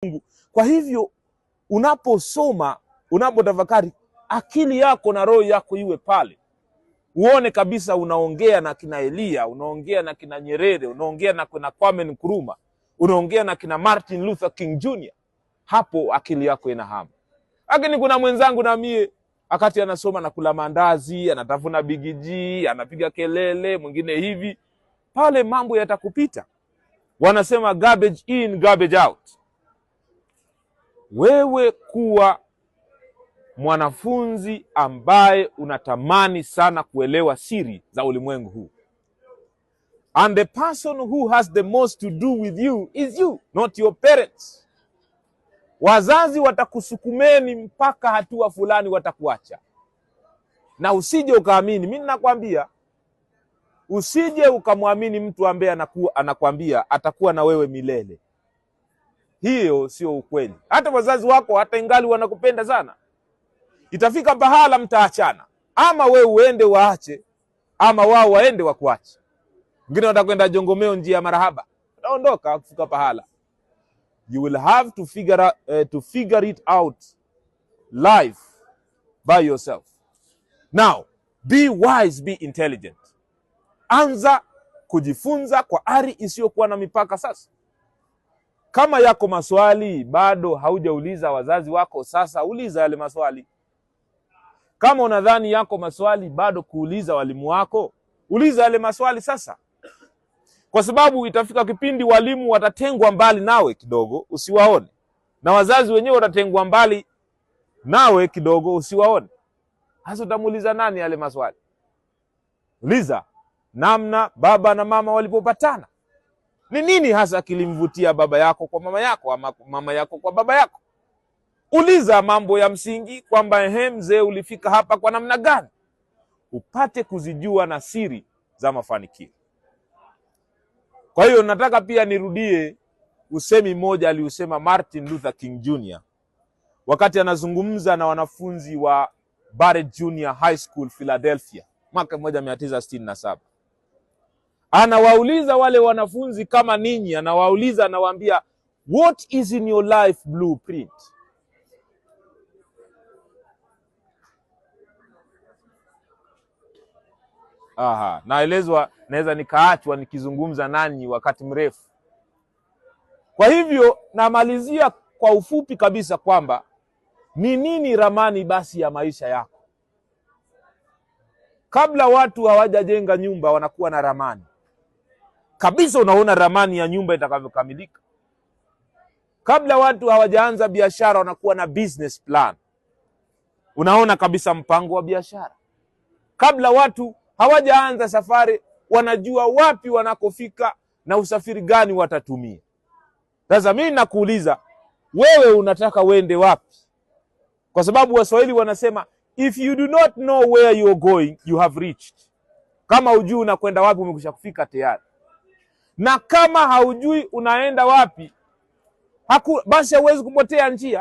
Mungu. Kwa hivyo unaposoma, unapotafakari, akili yako na roho yako iwe pale. Uone kabisa unaongea na kina Elia, unaongea na kina Nyerere, unaongea na kina Kwame Nkrumah, unaongea na kina Martin Luther King Jr. Hapo akili yako inahama. Lakini kuna mwenzangu na mie, akati anasoma na kula mandazi, anatafuna bigiji, anapiga kelele, mwingine hivi, pale mambo yatakupita. Wanasema garbage in, garbage out. Wewe kuwa mwanafunzi ambaye unatamani sana kuelewa siri za ulimwengu huu. And the person who has the most to do with you is you, not your parents. Wazazi watakusukumeni mpaka hatua fulani watakuacha. Na usije ukaamini, mimi ninakwambia, usije ukamwamini mtu ambaye anakuambia atakuwa na wewe milele. Hiyo sio ukweli. Hata wazazi wako hata ingali wanakupenda sana, itafika pahala mtaachana. Ama wewe uende waache, ama wao waende wakuache. Wengine watakwenda Jongomeo njia ya marahaba, utaondoka kufika pahala. You will have to figure it out life by yourself. Now, be wise, be intelligent. Anza kujifunza kwa ari isiyokuwa na mipaka sasa. Kama yako maswali bado haujauliza wazazi wako, sasa uliza yale maswali. Kama unadhani yako maswali bado kuuliza walimu wako, uliza yale maswali sasa. Kwa sababu itafika kipindi walimu watatengwa mbali nawe kidogo usiwaone, na wazazi wenyewe watatengwa mbali nawe kidogo usiwaone. Hasa utamuuliza nani yale maswali? Uliza namna baba na mama walipopatana. Ni nini hasa kilimvutia baba yako kwa mama yako, ama mama yako kwa baba yako? Uliza mambo ya msingi, kwamba mzee ulifika hapa kwa namna gani, upate kuzijua na siri za mafanikio. Kwa hiyo nataka pia nirudie usemi mmoja aliusema Martin Luther King Jr. wakati anazungumza na wanafunzi wa Barrett Junior High School Philadelphia mwaka 1967. Anawauliza wale wanafunzi kama ninyi, anawauliza, anawaambia, what is in your life blueprint? Naelezwa naweza nikaachwa nikizungumza nanyi wakati mrefu. Kwa hivyo namalizia kwa ufupi kabisa kwamba ni nini ramani basi ya maisha yako. Kabla watu hawajajenga nyumba wanakuwa na ramani. Kabisa unaona ramani ya nyumba itakavyokamilika. Kabla watu hawajaanza biashara wanakuwa na business plan. Unaona kabisa mpango wa biashara. Kabla watu hawajaanza safari wanajua wapi wanakofika na usafiri gani watatumia. Sasa mimi nakuuliza, wewe unataka uende wapi? Kwa sababu Waswahili wanasema, if you do not know where you are going, you have reached. Kama hujui unakwenda wapi, umekwisha kufika tayari. Na kama haujui unaenda wapi, basi huwezi kupotea njia.